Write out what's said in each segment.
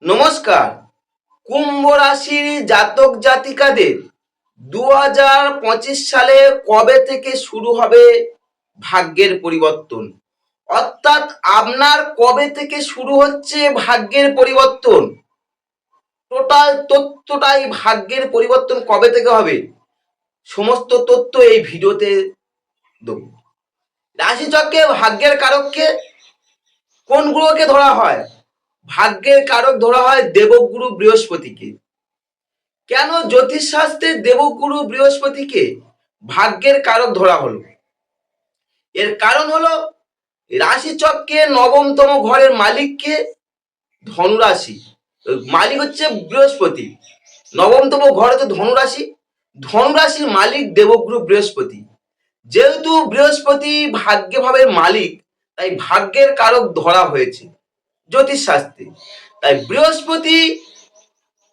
নমস্কার। কুম্ভ রাশির জাতক জাতিকাদের 2025 সালে কবে থেকে শুরু হবে ভাগ্যের পরিবর্তন? অর্থাৎ আপনার কবে থেকে শুরু হচ্ছে ভাগ্যের পরিবর্তন? টোটাল তথ্যটাই ভাগ্যের পরিবর্তন কবে থেকে হবে, সমস্ত তথ্য এই ভিডিওতে দেব। রাশিচক্রে ভাগ্যের কারককে কোন গ্রহকে ধরা হয়? ভাগ্যের কারক ধরা হয় দেবগুরু বৃহস্পতিকে। কেন জ্যোতিষশাস্ত্রে দেবগুরু বৃহস্পতিকে ভাগ্যের কারক ধরা হলো? এর কারণ হলো রাশিচক্রে নবমতম ঘরের মালিককে ধনুরাশি, মালিক হচ্ছে বৃহস্পতি। নবমতম ঘর হচ্ছে ধনুরাশি, ধনুরাশির মালিক দেবগুরু বৃহস্পতি। যেহেতু বৃহস্পতি ভাগ্য ভাবের মালিক, তাই ভাগ্যের কারক ধরা হয়েছে জ্যোতিষশাস্ত্রে। তাই বৃহস্পতি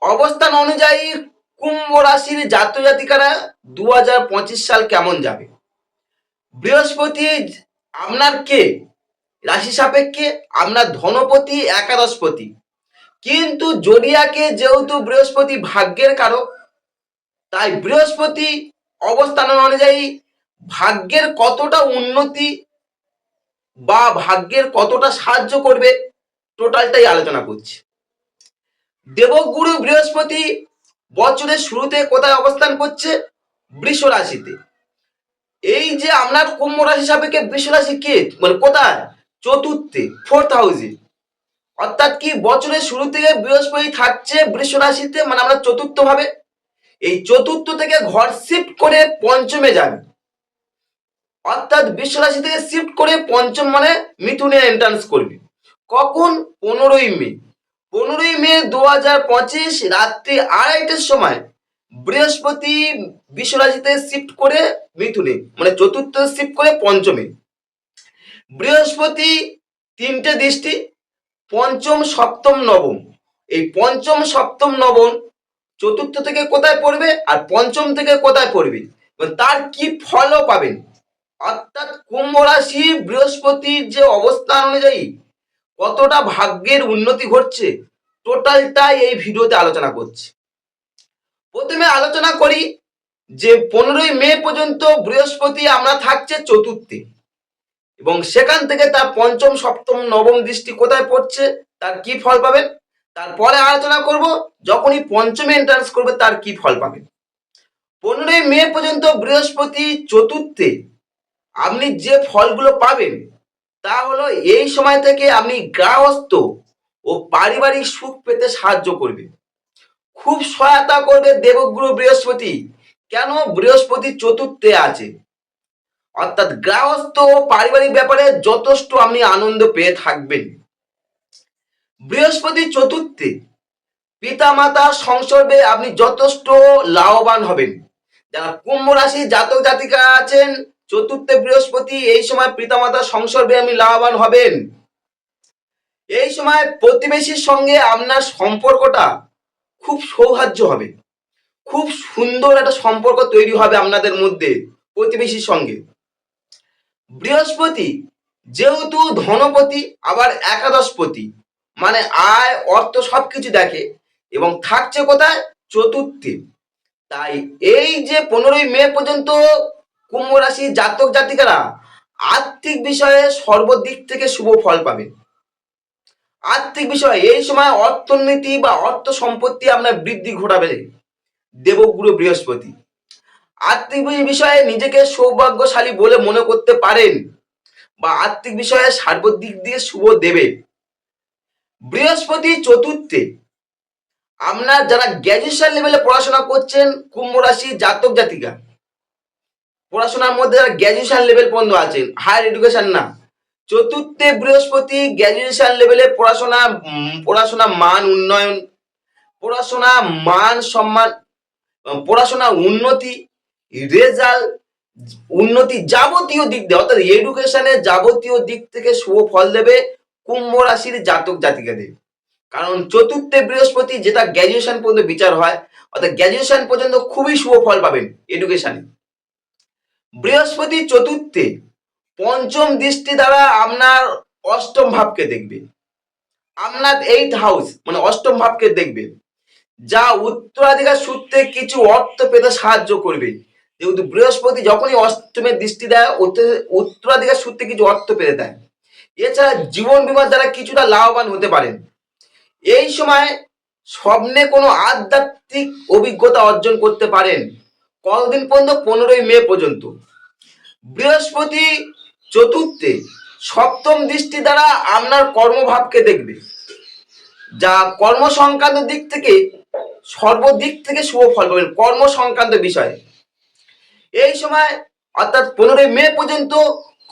অবস্থান অনুযায়ী কুম্ভ রাশির জাতক জাতিকারা 2025 সাল কেমন যাবে? বৃহস্পতি আপনার কে? রাশি সাপেক্ষে আপনার ধনপতি, একাদশপতি। কিন্তু জোডিয়াকে যেহেতু বৃহস্পতি ভাগ্যের কারক, তাই বৃহস্পতি অবস্থান অনুযায়ী ভাগ্যের কতটা উন্নতি বা ভাগ্যের কতটা সাহায্য করবে, টোটালটাই আলোচনা করছি। দেবগুরু বৃহস্পতি বছরের শুরুতে কোথায় অবস্থান করছে? বৃষ রাশিতে। এই যে আপনার কুম্ভ রাশি সাপেক্ষে বৃষ রাশি কে, মানে কোথায়? চতুর্থে, 4th হাউসে। অর্থাৎ কি বছরের শুরু থেকে বৃহস্পতি থাকছে বৃষ রাশিতে, মানে আমরা চতুর্থ ভাবে। এই চতুর্থ থেকে ঘর শিফট করে পঞ্চমে যাবে। অর্থাৎ বৃষ রাশি থেকে শিফট করে পঞ্চম মানে মিথুনে এন্ট্রান্স করবে। কখন? 15ই মে। 15ই মে 2025 রাত্রি 2:30টার সময় বৃহস্পতি বৃষ রাশিতে শিফট করে মিথুনে, মানে চতুর্থ শিফট করে পঞ্চমে। বৃহস্পতি 3টে দৃষ্টি, পঞ্চম, সপ্তম, নবম। এই পঞ্চম, সপ্তম, নবম চতুর্থ থেকে কোথায় পড়বে আর পঞ্চম থেকে কোথায় পড়বে, তার কি ফলও পাবেন। অর্থাৎ কুম্ভ রাশি বৃহস্পতির যে অবস্থান অনুযায়ী কতটা ভাগ্যের উন্নতি ঘটছে, টোটালটাই এই ভিডিওতে আলোচনা করছি। প্রথমে আলোচনা করি যে 15ই মে পর্যন্ত বৃহস্পতি আমরা থাকছে চতুর্থে, এবং সেখান থেকে তার পঞ্চম, সপ্তম, নবম দৃষ্টি কোথায় পড়ছে, তার কি ফল পাবেন। তারপরে আলোচনা করব যখনই পঞ্চমে এন্ট্রান্স করবে তার কি ফল পাবেন। 15ই মে পর্যন্ত বৃহস্পতি চতুর্থে আপনি যে ফলগুলো পাবেন তা হলো এই সময় থেকে আপনি গৃহস্থ ও পারিবারিক সুখ পেতে সাহায্য করবে, খুব সহায়তা করবে দেবগুরু বৃহস্পতি। কেন? বৃহস্পতি চতুর্থে আছে। অর্থাৎ গৃহস্থ ও পারিবারিক ব্যাপারে যথেষ্ট আপনি আনন্দ পেয়ে থাকবেন। বৃহস্পতি চতুর্থে পিতা মাতা সংসর্গে আপনি যথেষ্ট লাভবান হবেন। যারা কুম্ভ রাশি জাতক জাতিকা আছেন, চতুর্থে বৃহস্পতি, এই সময় পিতামাতা সংসর্গে আপনি লাভবান হবেন। এই সময় প্রতিবেশীর সঙ্গে আপনার সম্পর্কটা খুব সৌহার্দ্য হবে, খুব সুন্দর একটা সম্পর্ক তৈরি হবে আপনাদের মধ্যে প্রতিবেশীর সঙ্গে। বৃহস্পতি যেহেতু ধনপতি আবার একাদশপতি, মানে আয় অর্থ সবকিছু দেখে, এবং থাকছে কোথায়? চতুর্থে। তাই এই যে 15ই মে পর্যন্ত কুম্ভ রাশি জাতক জাতিকারা আর্থিক বিষয়ে সর্বদিক থেকে শুভ ফল পাবেন। আর্থিক বিষয়ে এই সময় অর্থনীতি বা অর্থ সম্পত্তি আপনার বৃদ্ধি ঘটাবে দেবগুরু বৃহস্পতি। আর্থিক বিষয়ে নিজেকে সৌভাগ্যশালী বলে মনে করতে পারেন, বা আর্থিক বিষয়ে সার্বদিক দিয়ে শুভ দেবে। বৃহস্পতি চতুর্থে আপনার যারা গ্র্যাজুয়েশন লেভেলে পড়াশোনা করছেন, কুম্ভ রাশি জাতক জাতিকা, পড়াশোনার মধ্যে যারা গ্র্যাজুয়েশন লেভেল পর্যন্ত আছেন, হায়ার এডুকেশন না, চতুর্থে বৃহস্পতি গ্র্যাজুয়েশন লেভেলে পড়াশোনা মান উন্নয়ন, পড়াশোনা মান সম্মান, পড়াশোনা উন্নতি, রেজাল্ট উন্নতি, যাবতীয় দিক দিয়ে, অর্থাৎ এডুকেশনের যাবতীয় দিক থেকে শুভ ফল দেবে কুম্ভ রাশির জাতক জাতিকাদের। কারণ চতুর্থে বৃহস্পতি, যেটা গ্র্যাজুয়েশন পর্যন্ত বিচার হয়, অর্থাৎ গ্র্যাজুয়েশন পর্যন্ত খুবই শুভ ফল পাবেন এডুকেশনে। বৃহস্পতি চতুর্থে পঞ্চম দৃষ্টি দ্বারা আপনার অষ্টম ভাবকে দেখবে। আপনার 8th হাউস মানে অষ্টম ভাবকে দেখবে, যা উত্তরাধিকার সূত্রে কিছু অর্থ পেতে সাহায্য করবে। যেহেতু বৃহস্পতি যখনই অষ্টমের দৃষ্টি দেয় উত্তরাধিকার সূত্রে কিছু অর্থ পেতে দেয়। এছাড়া জীবন বীমার দ্বারা কিছুটা লাভবান হতে পারেন। এই সময় স্বপ্নে কোনো আধ্যাত্মিক অভিজ্ঞতা অর্জন করতে পারেন। কতদিন পর্যন্ত? 15ই মে পর্যন্ত। বৃহস্পতি চতুর্থে সপ্তম দৃষ্টি দ্বারা আপনার কর্মভাবকে দেখবে, যা কর্ম সংক্রান্ত দিক থেকে সর্বদিক থেকে শুভ ফল পাবেন কর্ম সংক্রান্ত বিষয়ে। এই সময় অর্থাৎ 15ই মে পর্যন্ত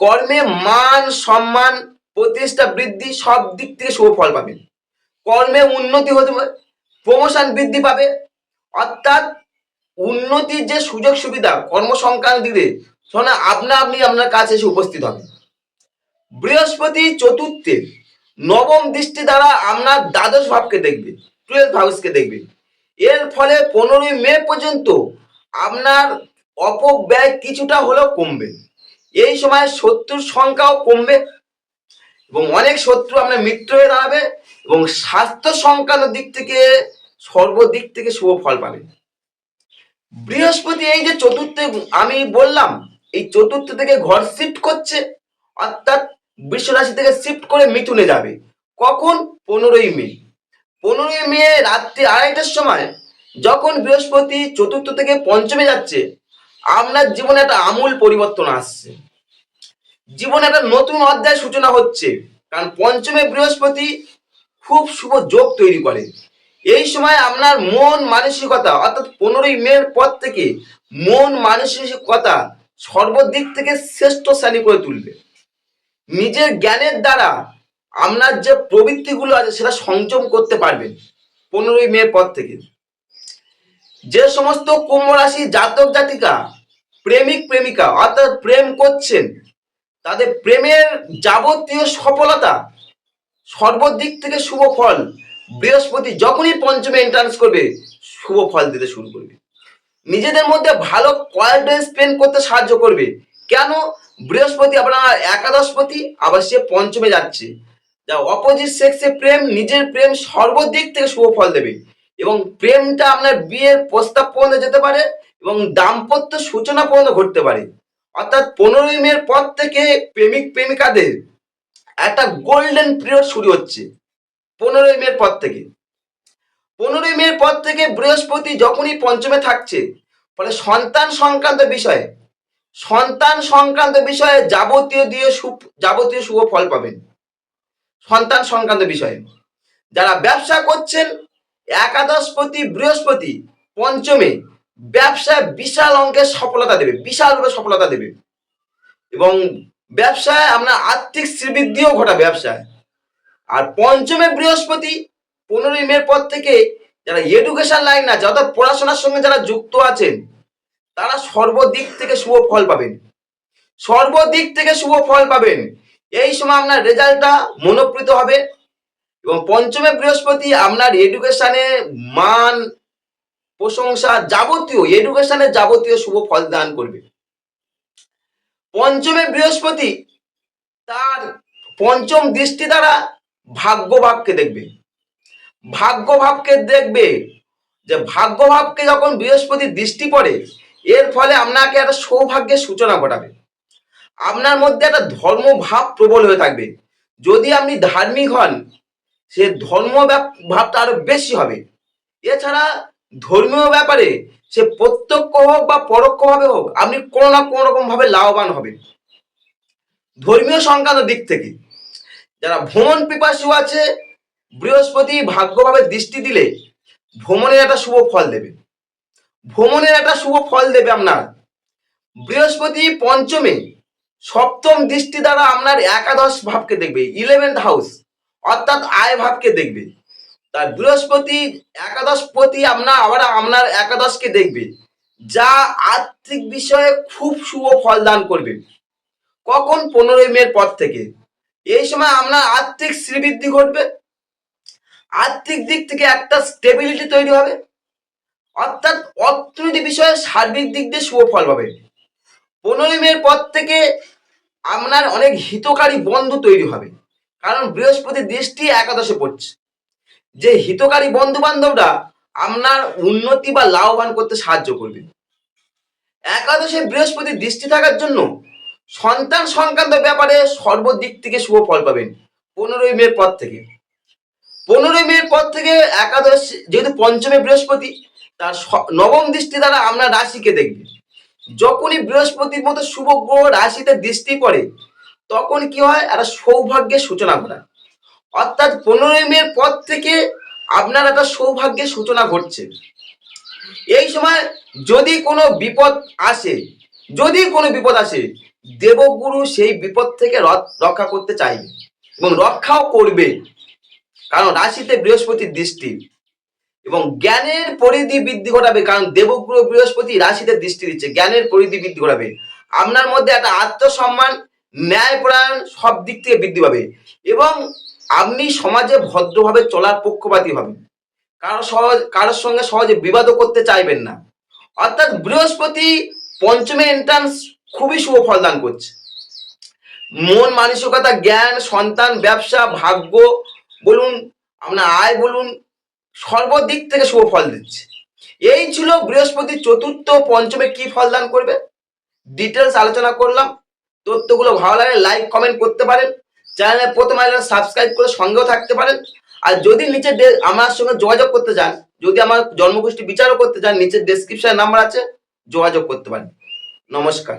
কর্মে মান সম্মান প্রতিষ্ঠা বৃদ্ধি সব দিক থেকে শুভ ফল পাবেন। কর্মে উন্নতি হতে পারে, প্রমোশন বৃদ্ধি পাবে, অর্থাৎ উন্নতির যে সুযোগ সুবিধা কর্মসংক্রান্ত দিকে আপনি আপনার কাছে এসে উপস্থিত হবে। বৃহস্পতি চতুর্থে নবম দৃষ্টি দ্বারা আপনার দ্বাদশ ভাবকে দেখবে, 12th হাউসকে দেখবে। এর ফলে 15ই মে পর্যন্ত আপনার অপব্যয় কিছুটা হলেও কমবে। এই সময় শত্রুর সংখ্যাও কমবে এবং অনেক শত্রু আপনার মিত্র হয়ে দাঁড়াবে এবং স্বাস্থ্য সংক্রান্ত দিক থেকে সর্বদিক থেকে শুভ ফল পাবে। বৃহস্পতি এই যে চতুর্থে আমি বললাম, এই চতুর্থ থেকে ঘর শিফট করছে, অর্থাৎ বৃষ রাশি থেকে শিফট করে মিথুনে যাবে। কখন? 15ই মে। 15ই মে রাত্রি 2:30টার সময় যখন বৃহস্পতি চতুর্থ থেকে পঞ্চমে যাচ্ছে, আপনার জীবনে একটা আমূল পরিবর্তন আসছে, জীবনে একটা নতুন অধ্যায় সূচনা হচ্ছে। কারণ পঞ্চমে বৃহস্পতি খুব শুভ যোগ তৈরি করে। এই সময় আপনার মন মানসিকতা অর্থাৎ 15ই মে পর থেকে মন মানসিকতা সর্বদিক থেকে শ্রেষ্ঠ শ্রেণী করে তুলবে। নিজের জ্ঞানের দ্বারা আপনার যে প্রবৃত্তিগুলো আছে সেটা সংযম করতে পারবেন 15ই মে পর থেকে। যে সমস্ত কুম্ভ রাশি জাতক জাতিকা প্রেমিক প্রেমিকা অর্থাৎ প্রেম করছেন, তাদের প্রেমের যাবতীয় সফলতা সর্বদিক থেকে শুভ ফল বৃহস্পতি যখনই পঞ্চমে এন্ট্রান্স করবে শুভ ফল দিতে শুরু করবে। নিজেদের মধ্যে ভালো কোয়ালিটি স্পেন্ড করতে সাহায্য করবে। কেন? বৃহস্পতি আপনার একাদশপতি, আবার সে পঞ্চমে যাচ্ছে, যা অপোজিট সেক্সে প্রেম, নিজের প্রেম সর্বদিক থেকে শুভ ফল দেবে এবং প্রেমটা আপনার বিয়ের প্রস্তাব পর্যন্ত যেতে পারে এবং দাম্পত্য সূচনা পর্যন্ত ঘটতে পারে। অর্থাৎ 15ই মে পর থেকে প্রেমিক প্রেমিকাদের একটা গোল্ডেন পিরিয়ড শুরু হচ্ছে 15ই মে পর থেকে। 15ই মে পর থেকে বৃহস্পতি যখনই পঞ্চমে থাকছে, ফলে সন্তান সংক্রান্ত বিষয়ে যাবতীয় শুভ ফল পাবেন। সন্তান সংক্রান্ত বিষয়ে যারা ব্যবসা করছেন, একাদশপতি বৃহস্পতি পঞ্চমে ব্যবসায় বিশাল অঙ্কের সফলতা দেবে, বিশালভাবে সফলতা দেবে এবং ব্যবসায় আপনার আর্থিক শ্রীবৃদ্ধিও ঘটাবে ব্যবসায়। আর পঞ্চমে বৃহস্পতি 15ই মে পর থেকে যারা এডুকেশন লাইন আছে অর্থাৎ পড়াশোনার সঙ্গে যারা যুক্ত আছেন, তারা সর্বদিক থেকে শুভ ফল পাবেন, সর্বদিক থেকে শুভ ফল পাবেন। এই সময় আপনার রেজাল্টটা মনোপ্রীত হবে এবং পঞ্চমে বৃহস্পতি আপনার এডুকেশনে মান প্রশংসা যাবতীয় শুভ ফল দান করবে। পঞ্চমে বৃহস্পতি তার পঞ্চম দৃষ্টি দ্বারা ভাগ্যভাবকে দেখবে, যে ভাগ্যভাবকে যখন বৃহস্পতির দৃষ্টি পড়ে, এর ফলে আপনাকে একটা সৌভাগ্যের সূচনা ঘটাবে। আপনার মধ্যে একটা ধর্মভাব প্রবল হয়ে থাকবে। যদি আপনি ধার্মিক হন, সে ধর্ম ভাবটা আরো বেশি হবে। এছাড়া ধর্মীয় ব্যাপারে সে প্রত্যক্ষ হোক বা পরোক্ষভাবে হোক, আপনি কোনো না কোনো রকম ভাবে লাভবান হবেন। ধর্মীয় সংক্রান্ত দিক থেকে যারা ভ্রমণ পিপাসু আছে, বৃহস্পতি ভাগ্যভাবে দৃষ্টি দিলে ভ্রমণের একটা শুভ ফল দেবে আপনার। বৃহস্পতি পঞ্চমে সপ্তম দৃষ্টি দ্বারা আপনার একাদশ ভাবকে দেখবে, 11th হাউস অর্থাৎ আয় ভাবকে দেখবে। তার বৃহস্পতি একাদশপতি আপনার একাদশকে দেখবে, যা আর্থিক বিষয়ে খুব শুভ ফল দান করবে। কখন? 15ই মে পর থেকে। এই সময় আপনার আর্থিক শ্রীবৃদ্ধি ঘটবে, আর্থিক দিক থেকে একটা স্টেবিলিটি তৈরি হবে, অর্থাৎ অর্থনীতি বিষয়ে সার্বিক দিক দিয়ে শুভ ফল পাবে। 15ই মে পর থেকে আপনার অনেক হিতকারী বন্ধু তৈরি হবে, কারণ বৃহস্পতি দৃষ্টি একাদশে পড়ছে। যে হিতকারী বন্ধু বান্ধবরা আপনার উন্নতি বা লাভবান করতে সাহায্য করবে। একাদশে বৃহস্পতি দৃষ্টি থাকার জন্য সন্তান সংক্রান্ত ব্যাপারে সর্বদিক থেকে শুভ ফল পাবেন 15ই মে পর থেকে। 15ই মে পর থেকে একাদশ, যেহেতু পঞ্চমে বৃহস্পতি, তার নবম দৃষ্টি দ্বারা আপনার রাশিকে দেখবে। যখনই বৃহস্পতির মতো শুভ গ্রহ রাশিতে দৃষ্টি পড়ে তখন কি হয়, একটা সৌভাগ্যের সূচনা ঘটায়। অর্থাৎ 15ই মে পর থেকে আপনার একটা সৌভাগ্যের সূচনা ঘটছে। এই সময় যদি কোনো বিপদ আসে, দেবগুরু সেই বিপদ থেকে রক্ষা করতে চাইবে এবং রক্ষাও করবে, কারণ রাশিতে বৃহস্পতির দৃষ্টি। এবং জ্ঞানের পরিধি বৃদ্ধি ঘটাবে, কারণ দেবগুরু বৃহস্পতি রাশিতে দৃষ্টি দিচ্ছে, জ্ঞানের পরিধি বৃদ্ধি ঘটাবে। আপনার মধ্যে একটা আত্মসম্মান, ন্যায়পরায়ণ সব দিক থেকে বৃদ্ধি পাবে এবং আপনি সমাজে ভদ্রভাবে চলার পক্ষপাতী হবেন। কারোর সঙ্গে সহজে বিবাদও করতে চাইবেন না। অর্থাৎ বৃহস্পতি পঞ্চমে এন্ট্রান্স খুবই শুভ ফল দান করছে। মন মানসিকতা, জ্ঞান, সন্তান, ব্যবসা, ভাগ্য বলুন, আপনার আয় বলুন, সর্বদিক থেকে শুভ ফল দিচ্ছে। এই ছিল বৃহস্পতি চতুর্থ পঞ্চমে কি ফল দান করবে, ডিটেলস আলোচনা করলাম। তথ্যগুলো ভালো লাগে লাইক কমেন্ট করতে পারেন, চ্যানেলে প্রথম আসলে সাবস্ক্রাইব করে সঙ্গেও থাকতে পারেন। আর যদি নিচে আমার সঙ্গে যোগাযোগ করতে চান, যদি আমার জন্মকুষ্টি বিচারও করতে চান, নিচের ডেসক্রিপশনে নাম্বার আছে, যোগাযোগ করতে পারেন। নমস্কার।